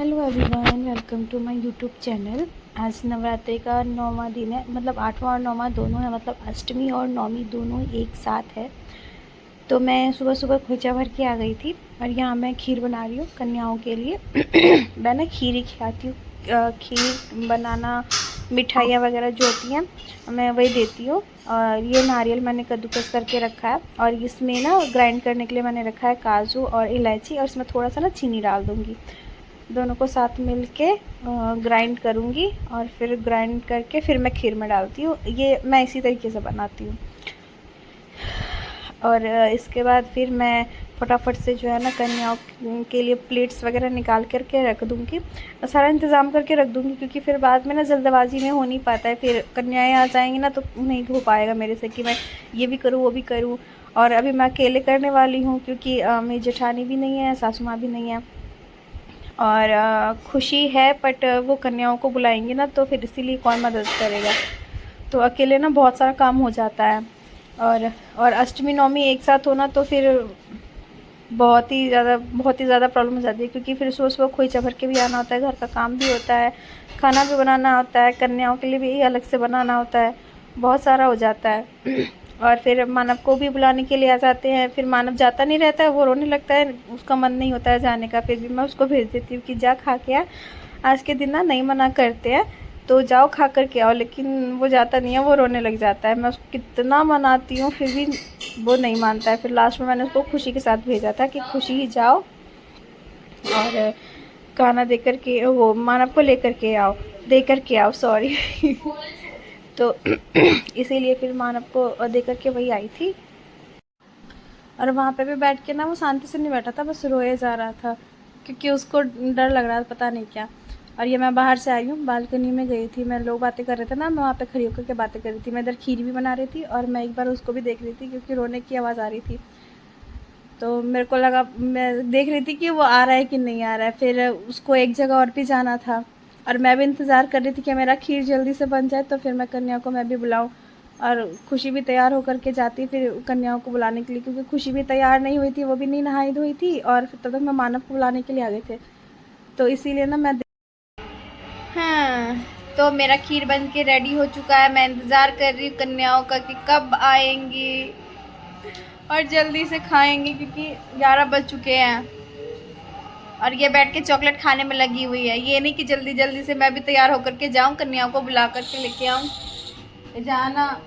Hello everyone, welcome to my YouTube channel. आज नवरात्रि का 9वां दिन है, मतलब 8वां और 9वां दोनों है, मतलब अष्टमी और नौमी दोनों एक साथ है। तो मैं सुबह सुबह खोचा भर के आ गई थी और यहाँ मैं खीर बना रही हूँ कन्याओं के लिए। मैं ना खीर ही खिलाती हूँ, खीर बनाना, मिठाइयाँ वगैरह जो होती हैं मैं वही देती हूँ। और ये नारियल मैंने कद्दूकस करके रखा है और इसमें ना ग्राइंड करने के लिए मैंने रखा है काजू और इलायची, और इसमें थोड़ा सा ना चीनी डाल दूँगी। दोनों को साथ मिल के ग्राइंड करूँगी और फिर ग्राइंड करके फिर मैं खीर में डालती हूँ। ये मैं इसी तरीके से बनाती हूँ। और इसके बाद फिर मैं फटाफट से जो है ना कन्याओं के लिए प्लेट्स वगैरह निकाल करके रख दूँगी, सारा इंतज़ाम करके रख दूँगी, क्योंकि फिर बाद में ना जल्दबाजी में हो नहीं पाता है। फिर कन्याएँ आ जाएंगी ना तो नहीं हो पाएगा मेरे से कि मैं ये भी करूँ वो भी करूँ। और अभी मैं अकेले करने वाली हूँ क्योंकि मेरी जेठानी भी नहीं है, सासू माँ भी नहीं है। और खुशी है बट वो कन्याओं को बुलाएंगे ना तो फिर इसीलिए कौन मदद करेगा, तो अकेले ना बहुत सारा काम हो जाता है। और अष्टमी नवमी एक साथ होना तो फिर बहुत ही ज़्यादा प्रॉब्लम हो जाती है, क्योंकि फिर सुबह सुबह खोइचा भर के भी आना होता है, घर का काम भी होता है, खाना भी बनाना होता है, कन्याओं के लिए भी अलग से बनाना होता है, बहुत सारा हो जाता है। और फिर मानव को भी बुलाने के लिए आ जाते हैं, फिर मानव जाता नहीं रहता है, वो रोने लगता है, उसका मन नहीं होता है जाने का। फिर भी मैं उसको भेज देती हूँ कि जा खा के आ, आज के दिन ना नहीं मना करते हैं तो जाओ खा कर के आओ। लेकिन वो जाता नहीं है, वो रोने लग जाता है। मैं उसको कितना मनाती हूँ फिर भी वो नहीं मानता है। फिर लास्ट में मैंने उसको खुशी के साथ भेजा था कि खुशी ही जाओ और खाना दे कर के, वो मानव को लेकर के आओ, दे कर के आओ, सॉरी। तो इसीलिए फिर मानव को दे कर के वही आई थी। और वहाँ पे भी बैठ के ना वो शांति से नहीं बैठा था, बस रोए जा रहा था क्योंकि उसको डर लग रहा था, पता नहीं क्या। और ये मैं बाहर से आई हूँ, बालकनी में गई थी, मैं लोग बातें कर रहे थे ना, मैं वहाँ पे खड़ी होकर के बातें कर रही थी। मैं इधर खीर भी बना रही थी और मैं एक बार उसको भी देख रही थी क्योंकि रोने की आवाज़ आ रही थी। तो मेरे को लगा, मैं देख रही थी कि वो आ रहा है कि नहीं आ रहा है। फिर उसको एक जगह और भी जाना था और मैं भी इंतज़ार कर रही थी कि मेरा खीर जल्दी से बन जाए तो फिर मैं कन्या को मैं भी बुलाऊँ। और खुशी भी तैयार होकर के जाती फिर कन्याओं को बुलाने के लिए, क्योंकि खुशी भी तैयार नहीं हुई थी, वो भी नहीं नहाई धोई थी, और फिर तब तक मैं मानव को बुलाने के लिए आ गए थे। तो इसीलिए ना मैं हाँ, तो मेरा खीर बन के रेडी हो चुका है। मैं इंतज़ार कर रही हूँ कन्याओं का कि कब आएंगी और जल्दी से खाएंगे, क्योंकि 11 बज चुके हैं और ये बैठ के चॉकलेट खाने में लगी हुई है। ये नहीं कि जल्दी जल्दी से मैं भी तैयार होकर के जाऊँ, कन्याओं को बुला करके लेके आऊँ। जाना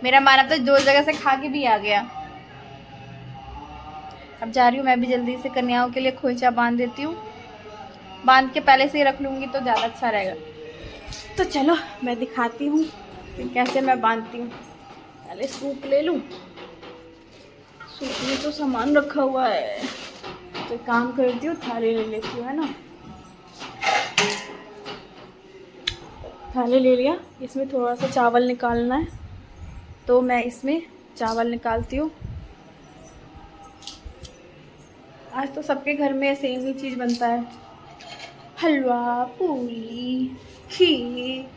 मेरा मानव तो 2 जगह से खा के भी आ गया। अब जा रही हूँ मैं भी जल्दी से कन्याओं के लिए खोइचा बांध देती हूँ। बांध के पहले से ही रख लूँगी तो ज़्यादा अच्छा रहेगा। तो चलो मैं दिखाती हूँ कि कैसे मैं बांधती हूँ। पहले सूप ले लूँ, सूप में तो सामान रखा हुआ है, तो काम करती हूँ, थाली ले लेती हूँ, है ना। थाली ले लिया, इसमें थोड़ा सा चावल निकालना है तो मैं इसमें चावल निकालती हूँ। आज तो सबके घर में सेम ही चीज़ बनता है, हलवा, पूरी, खीर।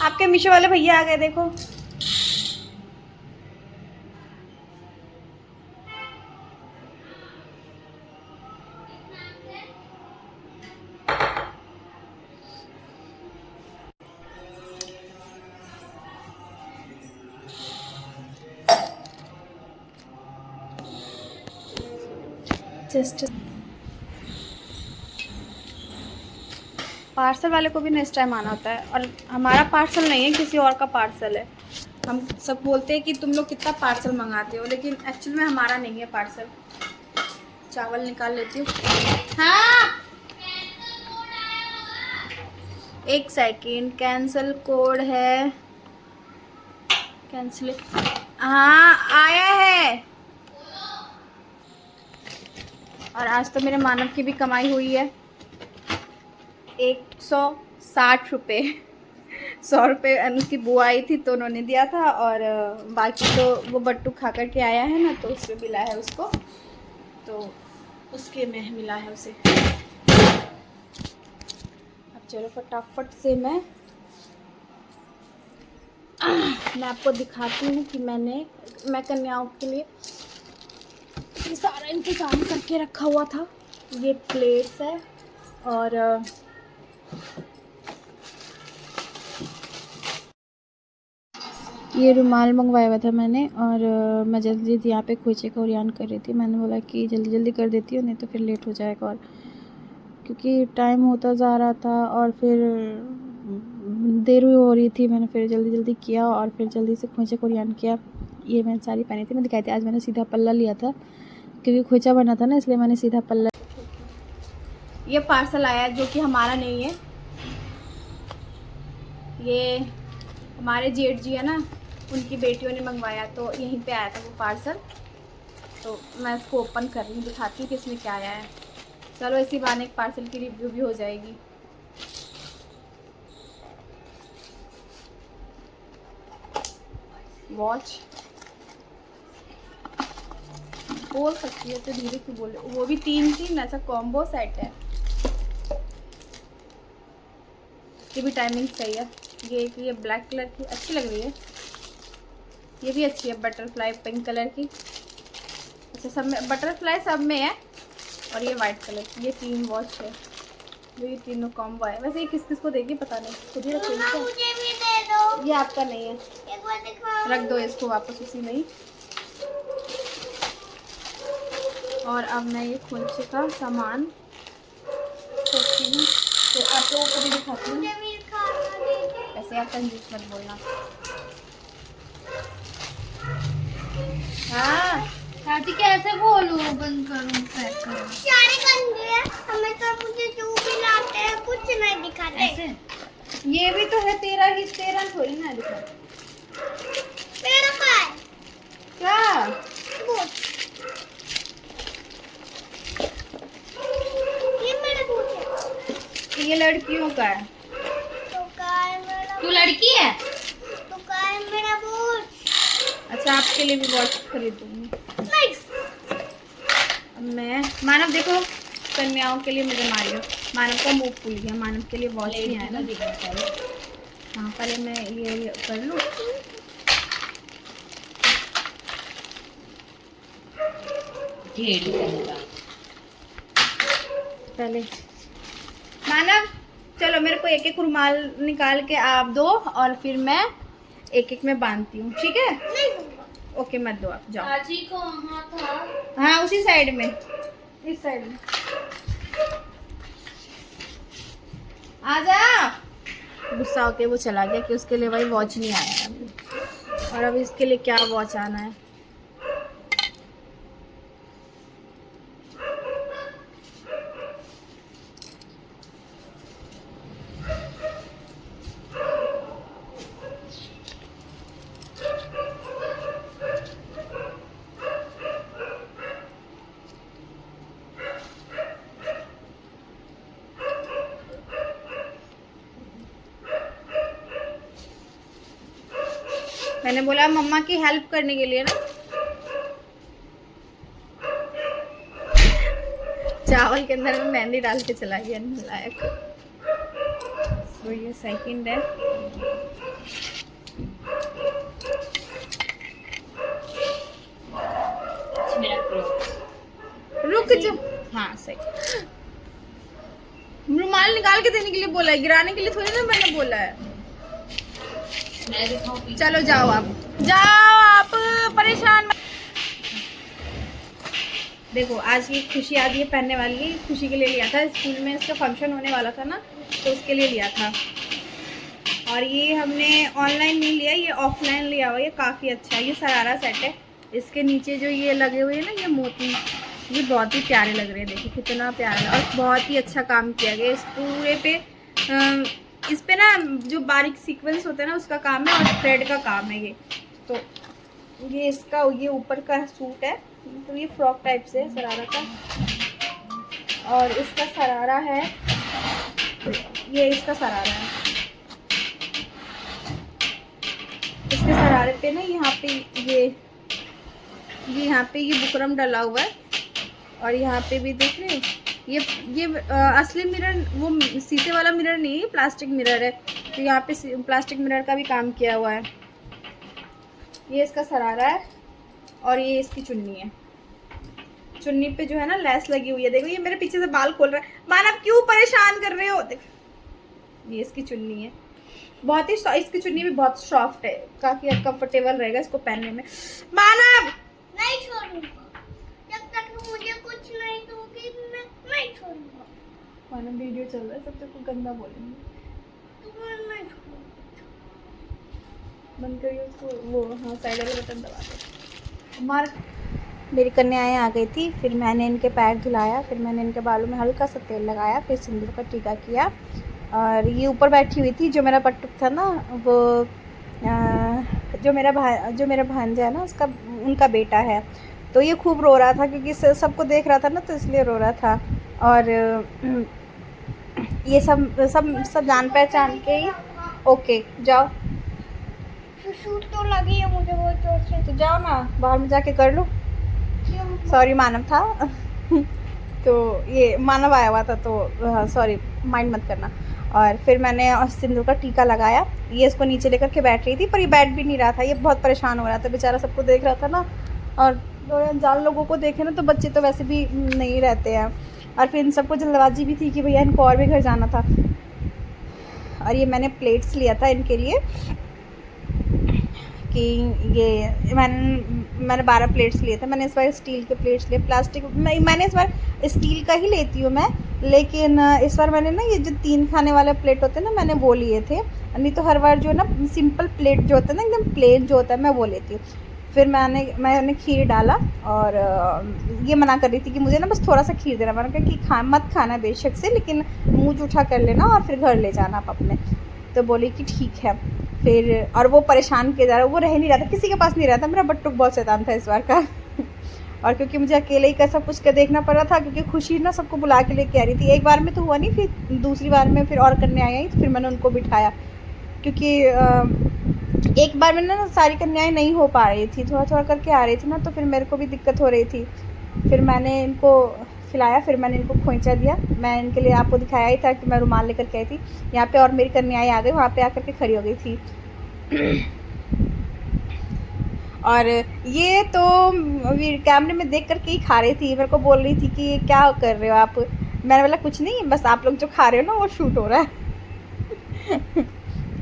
आपके मीशो वाले भैया आ गए, देखो। जस्ट पार्सल वाले को भी नेक्स्ट टाइम आना होता है, और हमारा पार्सल नहीं है, किसी और का पार्सल है। हम सब बोलते हैं कि तुम लोग कितना पार्सल मंगाते हो, लेकिन एक्चुअल में हमारा नहीं है पार्सल। चावल निकाल लेती हूँ। हाँ, एक सेकेंड, कैंसिल कोड है, कैंसिल। हाँ आया है। और आज तो मेरे मानव की भी कमाई हुई है 160 रुपये। 100 रुपये उसकी बुआ आई थी तो उन्होंने दिया था, और बाकी तो वो बट्टू खा कर के आया है ना, तो उसमें मिला है उसको, तो उसके में मिला है उसे। अब चलो फटाफट से मैं आपको दिखाती हूँ कि मैं कन्याओं के लिए सारा सारा इंतज़ाम करके रखा हुआ था। ये प्लेट्स है और ये रुमाल मंगवाया हुआ था मैंने, और मैं जल्दी जल्दी यहाँ पे खोचे का ओरियान कर रही थी। मैंने बोला कि जल्दी जल्दी कर देती हूँ, नहीं तो फिर लेट हो जाएगा, और क्योंकि टाइम होता जा रहा था और फिर देर हो रही थी। मैंने फिर जल्दी जल्दी किया और फिर जल्दी से खोचे का ओरियान किया। ये मैंने साड़ी पहनी थी, मैं दिखाई थी। आज मैंने सीधा पल्ला लिया था क्योंकि खोचा बना था ना, इसलिए मैंने सीधा पल्ला। ये पार्सल आया जो कि हमारा नहीं है, ये हमारे जेठ जी है ना, उनकी बेटियों ने मंगवाया, तो यहीं पे आया था वो पार्सल। तो मैं इसको ओपन कर रही हूँ, दिखाती हूँ कि इसमें क्या आया है। चलो इसी बहाने एक पार्सल की रिव्यू भी हो जाएगी। वॉच बोल सकती है तो धीरे क्यों बोले, वो भी 3 ऐसा कॉम्बो सेट है। ये भी टाइमिंग सही है। ये ब्लैक कलर की अच्छी लग रही है, ये भी अच्छी है, बटरफ्लाई पिंक कलर की। अच्छा, सब में बटरफ्लाई सब में है, और ये वाइट कलर की। ये 3 वॉच है, जो ये तीनों कॉम्बो है। वैसे ये किस किस को देगी पता नहीं, खुद ही रखोगी क्या? मुझे भी दे दो। ये आपका नहीं है, एक बार दिखाओ। रख दो इसको वापस उसी में ही। और अब मैं ये खोचे का सामान सोचती हूँ, तो आप लोगों को भी दिखाती हूँ। वैसे आप कंजूस मत बोलना। हाँ चाची कैसे बोलूं, बंद करूं, पैक करूं? सारे गंदे हैं, हमें तो मुझे जो भी लाते हैं कुछ नहीं दिखाते। ऐसे ये भी तो है तेरा ही, तेरा थोड़ी ना दिखा। मेरा का है क्या बूट, ये मेरा बूट है। ये लड़कियों का है? तो का है मेरा, तू लड़की है? तो का है मेरा बूट। अच्छा, आपके लिए भी वॉच खरीदूंगी। नहीं, मैं मानव देखो, कन्याओं के लिए मुझे मारियो। मानव का मुंह फूल गया, मानव के लिए वॉच नहीं आया ना। हाँ, पहले मैं ये कर लूँ। पहले मानव चलो, मेरे को एक एक रुमाल निकाल के आप दो, और फिर मैं एक एक में बांधती हूँ, ठीक है? नहीं ओके, मत दो, आप जाओ। चाची को वहाँ था। हाँ, उसी साइड में, इस साइड में आ जा। गुस्सा होके वो चला गया कि उसके लिए भाई वॉच नहीं आया अभी, और अब इसके लिए क्या वॉच आना है। मैंने बोला मम्मा की हेल्प करने के लिए ना। चावल के अंदर में मेहंदी डाल के चला गया नालायक। तो ये सेकंड है। रुक जा। हाँ सही। रुमाल निकाल के देने के लिए बोला है, गिराने के लिए थोड़ी ना मैंने बोला है। चलो जाओ, आप जाओ, आप परेशान। देखो, आज की खुशी आज ये पहनने वाली है, खुशी के लिए लिया था। स्कूल में इसका फंक्शन होने वाला था ना, तो उसके लिए लिया था। और ये हमने ऑनलाइन नहीं लिया, ये ऑफलाइन लिया हुआ। ये काफ़ी अच्छा है, ये शरारा सेट है। इसके नीचे जो ये लगे हुए हैं ना, ये मोती, ये बहुत ही प्यारे लग रहे हैं। देखिए कितना प्यारा है, और बहुत ही अच्छा काम किया गया इस पूरे पे। इस पे ना जो बारीक सीक्वेंस होता है ना, उसका काम है, और थ्रेड का काम है ये। तो ये इसका, ये ऊपर का सूट है, तो ये फ्रॉक टाइप से है शरारा का। और इसका शरारा है, ये इसका शरारा है। इसके शरारे पे ना यहाँ पे ये यहाँ पे ये बुकरम डला हुआ है, और यहाँ पे भी देख रहे हो, ये असली मिरर, वो शीशे वाला मिरर नहीं है, प्लास्टिक मिरर है। तो यहाँ पे प्लास्टिक मिरर का भी काम किया हुआ है। ये इसका शरारा है, और ये इसकी चुन्नी है। चुन्नी पे जो है ना लेस लगी हुई है। देखो ये मेरे पीछे से बाल खोल रहा है। मानव क्यों परेशान कर रहे हो? देखो ये इसकी चुन्नी है, बहुत ही इसकी चुन्नी भी बहुत सॉफ्ट है, काफी कंफर्टेबल रहेगा इसको पहनने में। मानव नहीं छोड़ूंगा जब तक तुम मुझे कुछ नहीं दोगी, मैं नहीं छोड़ूंगा। मानव वीडियो चल रहा है, सब को गंदा बोलेंगे। तुम्हें नहीं छोड़ूंगा। बंद करिए उसको, वो हाँ साइड वाला बटन दबा दो। मार मेरी कन्याएं आ गई थी, फिर मैंने इनके पैर धुलाया, फिर मैंने इनके बालों में हल्का सा तेल लगाया, फिर सिंदूर का टीका किया। और ये ऊपर बैठी हुई थी, जो मेरा पट्टुक था ना, वो जो मेरा भांजा है ना, उसका उनका बेटा है। तो ये खूब रो रहा था क्योंकि सबको देख रहा था ना, तो इसलिए रो रहा था। और ये सब जान पहचान के ही ओके जाओ। सूट तो लगी है मुझे बहुत जोर से। तो जाओ ना, बाहर में जाके कर लो। सॉरी मानव था तो ये मानव आया हुआ था, तो सॉरी माइंड मत करना। और फिर मैंने सिंदूर का टीका लगाया। ये इसको नीचे लेकर के बैठ रही थी, पर ये बैठ भी नहीं रहा था, ये बहुत परेशान हो रहा था बेचारा, सबको देख रहा था ना। और अनजान लोगों को देखे ना, तो बच्चे तो वैसे भी नहीं रहते हैं। और फिर इन सबको जल्दबाजी भी थी कि भैया इनको और भी घर जाना था। और ये मैंने प्लेट्स लिया था इनके लिए कि ये मैंने 12 प्लेट्स लिए थे। मैंने इस बार स्टील के प्लेट्स लिए, प्लास्टिक मैंने इस बार स्टील का ही लेती हूँ मैं, लेकिन इस बार मैंने ना ये जो 3 खाने वाले प्लेट होते हैं ना, मैंने वो लिए थे। नहीं तो हर बार जो है ना सिंपल प्लेट जो होता है ना, एकदम प्लेन जो होता है, मैं वो लेती हूँ। फिर मैंने खीर डाला, और ये मना कर रही थी कि मुझे ना बस थोड़ा सा खीर देना। मैंने कहा कि मत खाना बेशक से, लेकिन मुँह जूठा कर लेना और फिर घर ले जाना आप अपने। तो बोली कि ठीक है। फिर और वो परेशान किया जा रहा, वो रह नहीं रहा था, किसी के पास नहीं रहता। मेरा बट्टुक बहुत शैतान था इस बार का और क्योंकि मुझे अकेले ही का सब कुछ का देखना पड़ रहा था, क्योंकि खुशी ना सबको बुला के लेके आ रही थी। एक बार में तो हुआ नहीं, फिर दूसरी बार में फिर और कन्याएं आई, तो फिर मैंने उनको बिठाया, क्योंकि एक बार में ना सारी कन्याएं नहीं हो पा रही थी, थोड़ा थोड़ा करके आ रही थी ना, तो फिर मेरे को भी दिक्कत हो रही थी। फिर मैंने इनको खिलाया, फिर मैंने इनको खोइंचा दिया। मैं इनके लिए आपको दिखाया ही था कि मैं रुमाल लेकर के आई थी यहाँ पे, और मेरी कन्याएं आ गई, वहाँ पे आकर के खड़ी हो गई थी। और ये तो कैमरे में देख करके ही खा रही थी, मेरे को बोल रही थी कि क्या कर रहे हो आप। मैंने बोला कुछ नहीं, बस आप लोग जो खा रहे हो ना वो शूट हो रहा है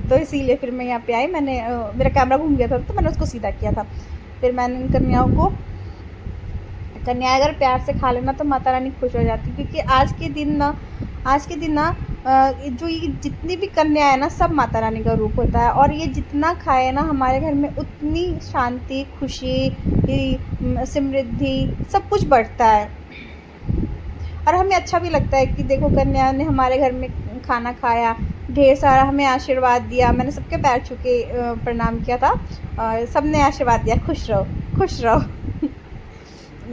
तो इसीलिए फिर मैं यहाँ पे आई। मेरा कैमरा घूम गया था, तो मैंने उसको सीधा किया था। फिर मैंने इन कन्याएं अगर प्यार से खा लेना तो माता रानी खुश हो जाती, क्योंकि आज के दिन ना जो ये जितनी भी कन्या है ना, सब माता रानी का रूप होता है। और ये जितना खाए ना हमारे घर में, उतनी शांति, खुशी, समृद्धि, सब कुछ बढ़ता है। और हमें अच्छा भी लगता है कि देखो कन्या ने हमारे घर में खाना खाया, ढेर सारा हमें आशीर्वाद दिया। मैंने सबके पैर छू के प्रणाम किया था, और सब ने आशीर्वाद दिया, खुश रहो खुश रहो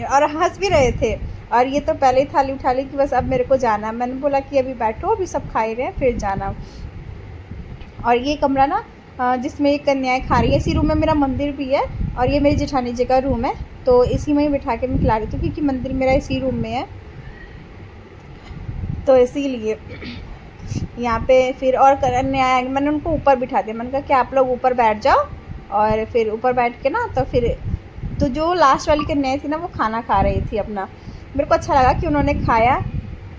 और हंस भी रहे थे। और ये तो पहले ही थाली उठा ली कि बस अब मेरे को जाना। मैंने बोला कि अभी बैठो, अभी सब खा ही रहे हैं, फिर जाना। और ये कमरा ना जिसमें ये कन्याएं खा रही है, इसी रूम में मेरा मंदिर भी है, और ये मेरी जेठानी जी का रूम है, तो इसी में ही बिठा के मैं खिला रही थी, क्योंकि मंदिर मेरा इसी रूम में है, तो इसीलिए यहाँ पे फिर और कन्याएं, मैंने उनको ऊपर बिठा दिया। मैंने कहा कि आप लोग ऊपर बैठ जाओ, और फिर ऊपर बैठ के ना तो जो लास्ट वाली कन्याएं थी ना, वो खाना खा रही थी अपना। मेरे को अच्छा लगा कि उन्होंने खाया,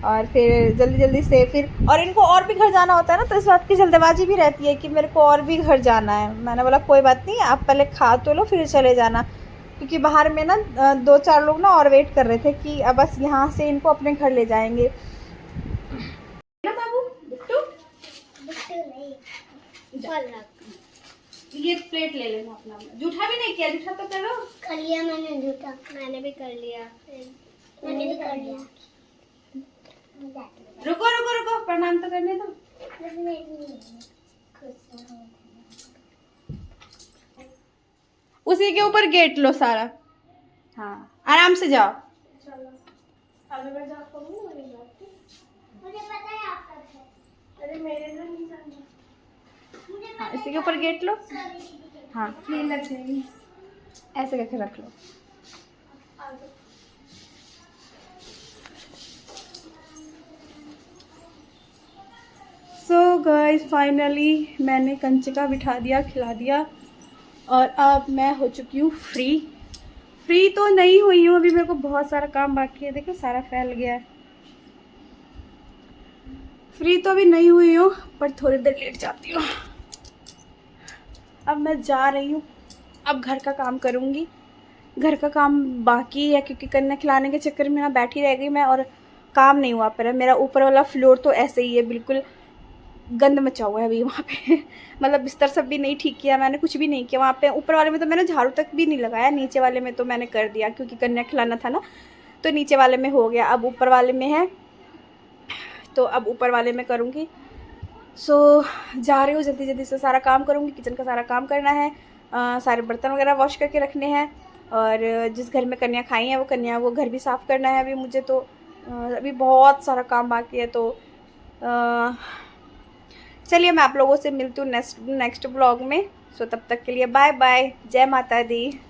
और फिर जल्दी जल्दी से फिर, और इनको और भी घर जाना होता है ना, तो इस बात की जल्दबाजी भी रहती है कि मेरे को और भी घर जाना है। मैंने बोला कोई बात नहीं, आप पहले खा तो लो फिर चले जाना, क्योंकि बाहर में ना 2-4 लोग ना और वेट कर रहे थे कि अब बस यहाँ से इनको अपने घर ले जाएंगे ना। बाबू ये प्लेट ले लेना अपना, जूठा भी नहीं किया, जूठा तो करो। कर लिया मैंने जूठा, मैंने भी कर लिया, मैंने भी कर लिया। रुको रुको रुको, प्रणाम तो करने दो। उसी के ऊपर गेट लो सारा, हाँ आराम से जाओ। मुझे पता है आप कब है। अरे मेरे से नहीं जानना। हाँ इसी के ऊपर गेट लो, हाँ ऐसे करके रख लो। सो गाइस फाइनली मैंने कंचका बिठा दिया, खिला दिया, और अब मैं हो चुकी हूँ फ्री। फ्री तो नहीं हुई हूँ, अभी मेरे को बहुत सारा काम बाकी है। देखो सारा फैल गया है। फ्री तो अभी नहीं हुई हूँ, पर थोड़ी देर लेट जाती हूँ। अब मैं जा रही हूँ, अब घर का काम करूँगी। घर का काम बाकी है क्योंकि कन्या खिलाने के चक्कर में ना बैठी रह गई मैं, और काम नहीं हुआ पर मेरा ऊपर वाला फ्लोर तो ऐसे ही है, बिल्कुल गंद मचा हुआ है अभी वहाँ पे। मतलब बिस्तर सब भी नहीं ठीक किया मैंने, कुछ भी नहीं किया वहाँ पे। ऊपर वाले में तो मैंने झाड़ू तक भी नहीं लगाया, नीचे वाले में तो मैंने कर दिया क्योंकि कन्या खिलाना था ना, तो नीचे वाले में हो गया। अब ऊपर वाले में है, तो अब ऊपर वाले में करूँगी। सो जा रही हूँ, जल्दी जल्दी से सारा काम करूँगी। किचन का सारा काम करना है, सारे बर्तन वगैरह वॉश करके रखने हैं, और जिस घर में कन्या खाई है वो घर भी साफ़ करना है अभी मुझे। तो अभी बहुत सारा काम बाकी है। तो चलिए मैं आप लोगों से मिलती हूँ नेक्स्ट ब्लॉग में। सो तब तक के लिए बाय बाय, जय माता दी।